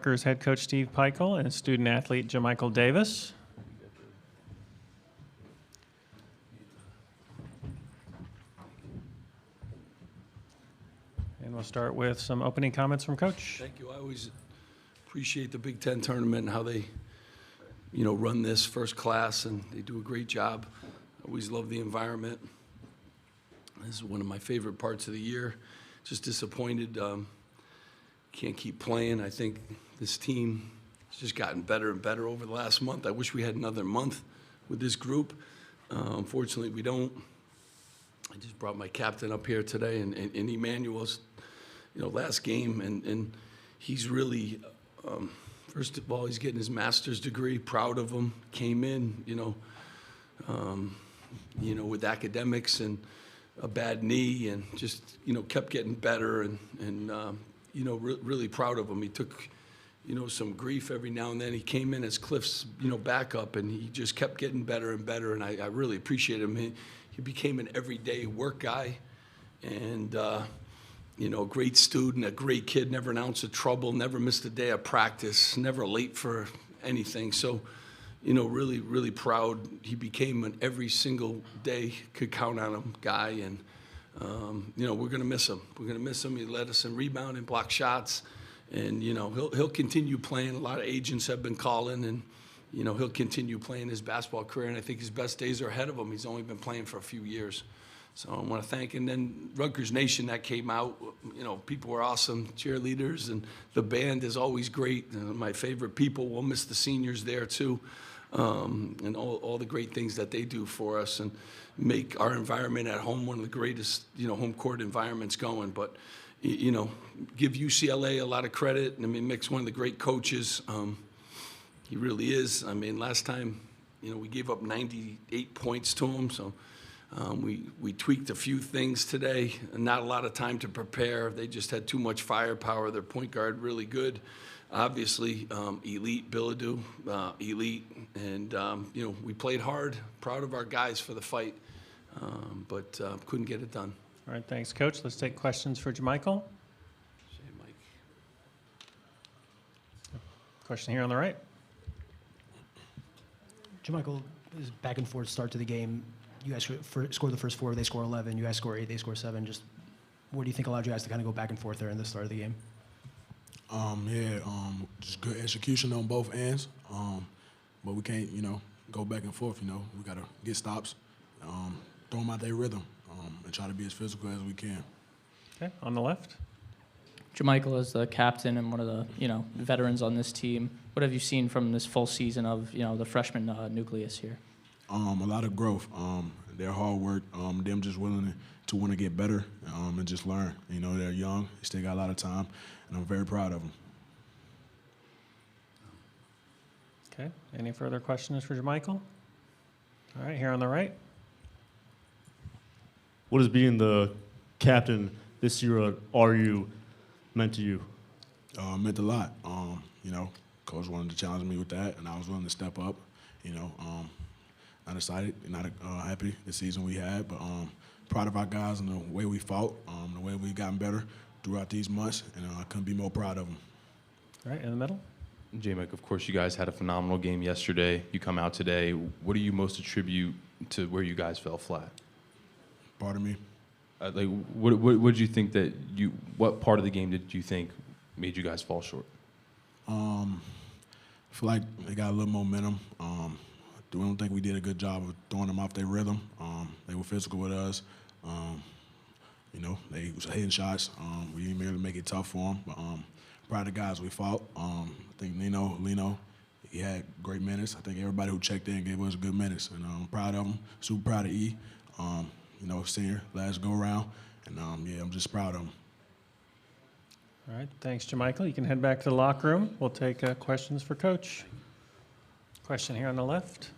Rutgers head coach Steve Pikiell and student athlete Jamichael Davis. And we'll start with some opening comments from Coach. Thank you. I always appreciate the Big Ten tournament and how they, run this first class, and they do a great job. I always love the environment. This is one of my favorite parts of the year. Just disappointed. Can't keep playing. I think this team has just gotten better and better over the last month. I wish we had another month with this group. Unfortunately, we don't. I just brought my captain up here today, and Emmanuel's, last game, and he's really, first of all, he's getting his master's degree. Proud of him. Came in, with academics and a bad knee, and just, kept getting better, and really proud of him. He took, some grief every now and then. He came in as Cliff's, backup, and he just kept getting better and better, and I really appreciate him. He became an everyday work guy, and, a great student, a great kid, never an ounce of trouble, never missed a day of practice, never late for anything. So, really, really proud. He became an every single day could count on him guy, and, we're going to miss him. We're going to miss him. He led us in rebound and block shots, and, he'll continue playing. A lot of agents have been calling, and, he'll continue playing his basketball career, and I think his best days are ahead of him. He's only been playing for a few years. So I want to thank, and then Rutgers Nation that came out, people were awesome, cheerleaders, and the band is always great. My favorite people. We'll miss the seniors there too, and all the great things that they do for us and make our environment at home one of the greatest, home court environments going. But, give UCLA a lot of credit. Mick's one of the great coaches. He really is. Last time, we gave up 98 points to him, so. We tweaked a few things today, and not a lot of time to prepare. They just had too much firepower. Their point guard really good. Obviously, elite, Billadou, elite. And, we played hard. Proud of our guys for the fight, but couldn't get it done. All right, thanks, Coach. Let's take questions for Jamichael. Mike. Question here on the right. Jamichael, this is back and forth start to the game. You guys score the first 4, they score 11. You guys score 8, they score 7. Just what do you think allowed you guys to kind of go back and forth there in the start of the game? Just good execution on both ends. But we can't, go back and forth. We got to get stops, throw them out their rhythm, and try to be as physical as we can. Okay, on the left. Jamichael is the captain and one of the, veterans on this team. What have you seen from this full season of, the freshman nucleus here? A lot of growth. Their hard work, them just willing to want to get better and just learn. They're young, they still got a lot of time, and I'm very proud of them. Okay, any further questions for Jamichael? All right, here on the right. What is being the captain this year at RU meant to you? Meant a lot. Coach wanted to challenge me with that, and I was willing to step up. Not excited, not happy the season we had, but proud of our guys and the way we fought, the way we've gotten better throughout these months, and I couldn't be more proud of them. All right, in the middle. J-Mike, of course, you guys had a phenomenal game yesterday. You come out today. What do you most attribute to where you guys fell flat? Pardon me? What did you think that what part of the game did you think made you guys fall short? I feel like they got a little momentum. I don't think we did a good job of throwing them off their rhythm. They were physical with us. They was hitting shots. We didn't really make it tough for them. But proud of the guys we fought. I think Lino, he had great minutes. I think everybody who checked in gave us good minutes. And I'm proud of them. Super proud of E. Senior, last go around. And I'm just proud of him. All right, thanks, Jamichael. You can head back to the locker room. We'll take questions for Coach. Question here on the left.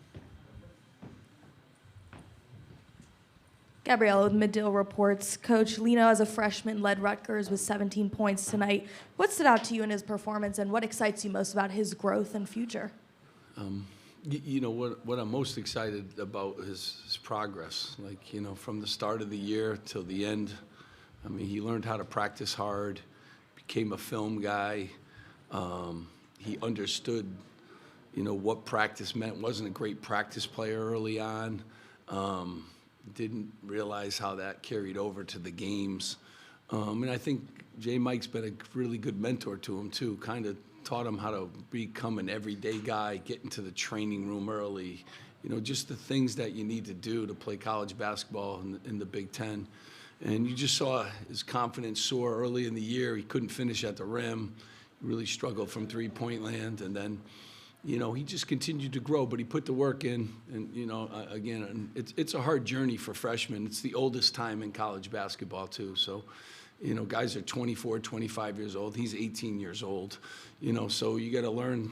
Gabriella with Medill reports, Coach Lino, as a freshman, led Rutgers with 17 points tonight. What stood out to you in his performance, and what excites you most about his growth and future? What I'm most excited about is his progress. From the start of the year till the end. He learned how to practice hard, became a film guy. He understood, what practice meant. Wasn't a great practice player early on. Didn't realize how that carried over to the games. And I think Mike's been a really good mentor to him, too. Kind of taught him how to become an everyday guy, get into the training room early, just the things that you need to do to play college basketball in the Big Ten. And you just saw his confidence soar early in the year. He couldn't finish at the rim. He really struggled from three-point land. And then, he just continued to grow, but he put the work in. And, again, it's a hard journey for freshmen. It's the oldest time in college basketball, too. So, guys are 24, 25 years old. He's 18 years old. So you got to learn,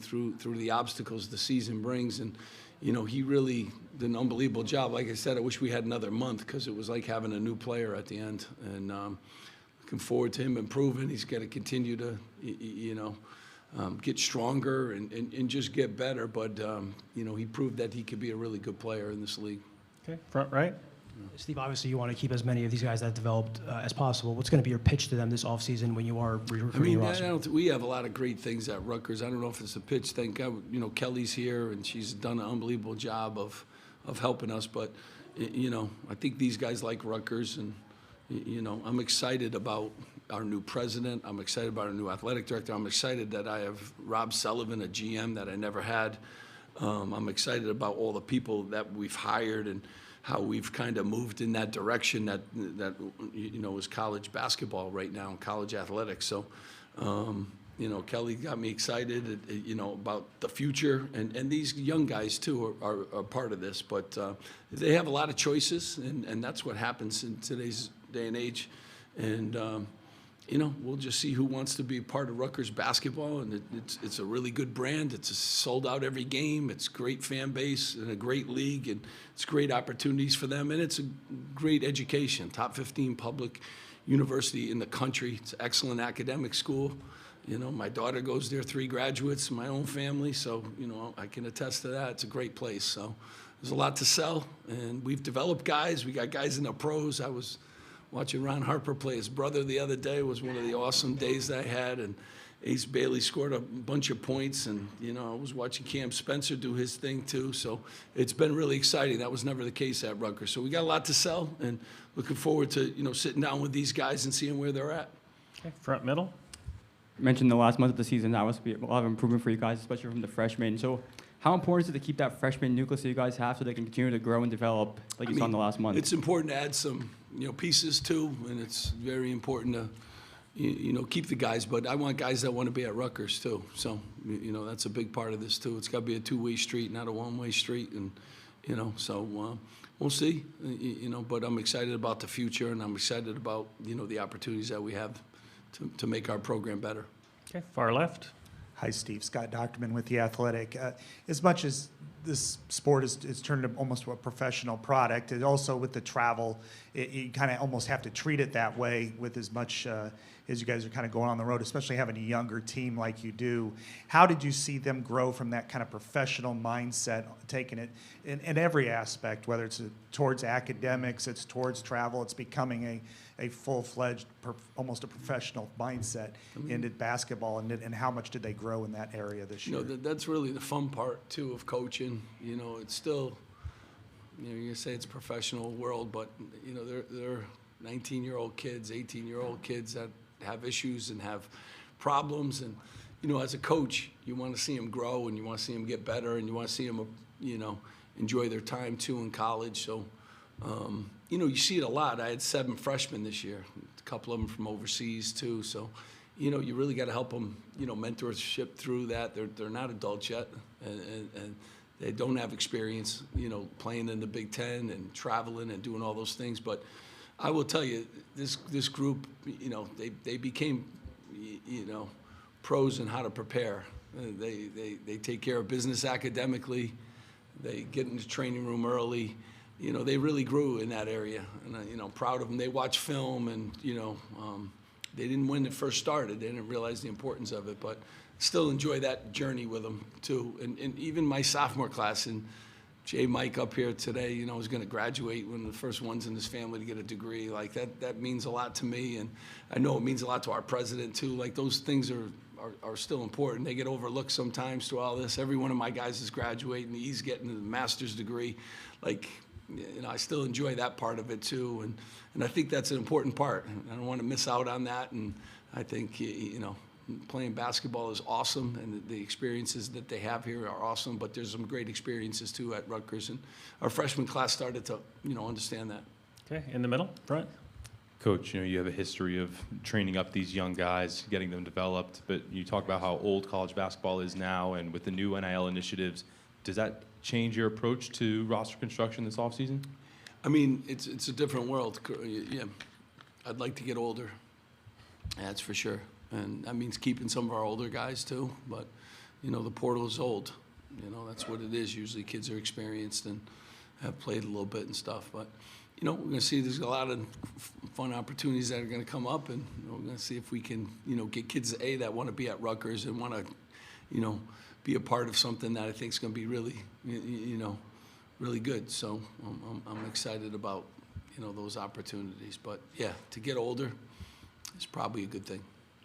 through the obstacles the season brings. And, he really did an unbelievable job. Like I said, I wish we had another month because it was like having a new player at the end. And looking forward to him improving. He's got to continue to, get stronger and just get better. But, he proved that he could be a really good player in this league. Okay, front right. Steve, obviously you want to keep as many of these guys that have developed as possible. What's going to be your pitch to them this offseason when you are recruiting your roster? We have a lot of great things at Rutgers. I don't know if it's a pitch. Thank God, Kelly's here, and she's done an unbelievable job of helping us. But, I think these guys like Rutgers, and, I'm excited about our new president. I'm excited about our new athletic director. I'm excited that I have Rob Sullivan, a GM that I never had. I'm excited about all the people that we've hired and how we've kind of moved in that direction that is college basketball right now and college athletics. So, Kelly got me excited, about the future. And these young guys, too, are part of this. But they have a lot of choices, and that's what happens in today's day and age. And, we'll just see who wants to be part of Rutgers basketball. And it's a really good brand. It's sold out every game. It's great fan base and a great league. And it's great opportunities for them. And it's a great education. Top 15 public university in the country. It's an excellent academic school. My daughter goes there, 3 graduates, my own family. So, I can attest to that. It's a great place. So there's a lot to sell. And we've developed guys. We got guys in the pros. I was watching Ron Harper play his brother the other day. Was one of the awesome days that I had. And Ace Bailey scored a bunch of points. And, I was watching Cam Spencer do his thing, too. So it's been really exciting. That was never the case at Rutgers. So we got a lot to sell. And looking forward to, sitting down with these guys and seeing where they're at. Okay, front middle. You mentioned the last month of the season, that must be a lot of improvement for you guys, especially from the freshmen. So how important is it to keep that freshman nucleus that you guys have so they can continue to grow and develop like you saw in the last month? It's important to add some, pieces too, and it's very important to, keep the guys. But I want guys that want to be at Rutgers too. So, that's a big part of this too. It's got to be a two-way street, not a one-way street. And, so we'll see, but I'm excited about the future, and I'm excited about, the opportunities that we have to make our program better. Okay, far left. Hi, Steve. Scott Docterman with The Athletic. As much as this sport is turned into almost a professional product, and also with the travel, you kind of almost have to treat it that way with as much as you guys are kind of going on the road, especially having a younger team like you do. How did you see them grow from that kind of professional mindset, taking it in every aspect, whether it's towards academics, it's towards travel, it's becoming a full-fledged, almost a professional mindset into basketball, and how much did they grow in that area this year? That's really the fun part, too, of coaching. It's still, you say it's a professional world, but, they're 19-year-old kids, 18-year-old kids that have issues and have problems. And, as a coach, you want to see them grow, and you want to see them get better, and you want to see them, enjoy their time, too, in college. So, you see it a lot. I had 7 freshmen this year, a couple of them from overseas, too. So, you really got to help them, mentorship through that. They're not adults yet, and they don't have experience, playing in the Big Ten and traveling and doing all those things. But I will tell you, this group, they became, pros in how to prepare. They take care of business academically. They get in the training room early. They really grew in that area, and I'm proud of them. They watch film, and they didn't when it first started. They didn't realize the importance of it, but still enjoy that journey with them too. And even my sophomore class, and Mike up here today, is going to graduate, one of the first ones in his family to get a degree. Like that means a lot to me, and I know it means a lot to our president too. Like those things are are still important. They get overlooked sometimes through all this. Every one of my guys is graduating. He's getting a master's degree. Like, you know, I still enjoy that part of it too, and I think that's an important part. I don't want to miss out on that, and I think, you know, playing basketball is awesome, and the experiences that they have here are awesome, but there's some great experiences too at Rutgers, and our freshman class started to, you know, understand that. Okay, in the middle, front. Coach, you know, you have a history of training up these young guys, getting them developed, but you talk about how old college basketball is now, and with the new NIL initiatives, does that change your approach to roster construction this offseason? I mean, it's a different world. Yeah, I'd like to get older. That's for sure. And that means keeping some of our older guys too. But, you know, the portal is old. You know, that's what it is. Usually kids are experienced and have played a little bit and stuff. But, you know, we're going to see there's a lot of fun opportunities that are going to come up. And we're going to see if we can, you know, get kids, that want to be at Rutgers and want to, you know, be a part of something that I think is going to be really, you know, really good. So I'm excited about, you know, those opportunities. But, yeah, to get older is probably a good thing.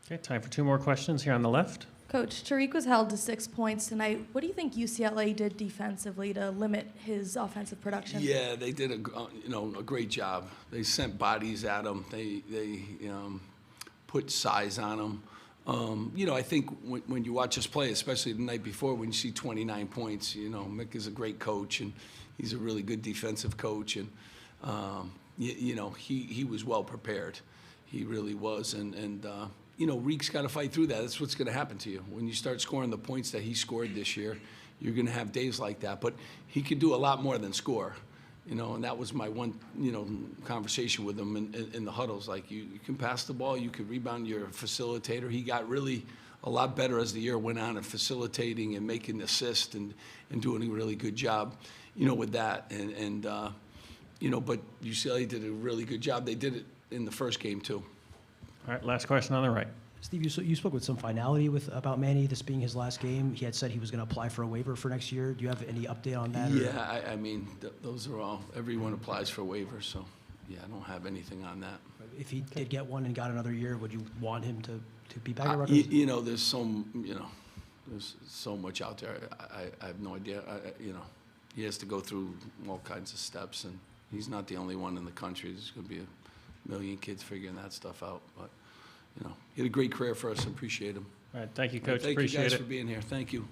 Okay, time for 2 more questions here on the left. Coach, Tariq was held to 6 points tonight. What do you think UCLA did defensively to limit his offensive production? Yeah, they did a great job. They sent bodies at him. They put size on him. You know, I think when you watch us play, especially the night before, when you see 29 points, you know, Mick is a great coach, and he's a really good defensive coach, and you know, he was well prepared. He really was, and you know, Reek's got to fight through that. That's what's going to happen to you. When you start scoring the points that he scored this year, you're going to have days like that. But he could do a lot more than score, you know, and that was my one, you know, conversation with him in the huddles. Like, you can pass the ball, you could rebound, you're a facilitator. He got really a lot better as the year went on at facilitating and making assists and doing a really good job, you know, with that. And you know, but UCLA did a really good job. They did it in the first game, too. All right, last question on the right. Steve, you spoke with some finality about Manny, this being his last game. He had said he was going to apply for a waiver for next year. Do you have any update on that? Yeah, I mean, those are all, everyone applies for waivers, so, yeah, I don't have anything on that. If he did get one and got another year, would you want him to be back at Rutgers? You know, there's so much out there. I have no idea. You know, he has to go through all kinds of steps, and he's not the only one in the country. There's going to be a million kids figuring that stuff out, but, you know, he had a great career for us. Appreciate him. All right, thank you, Coach. Thank Appreciate you guys it. for being here. Thank you.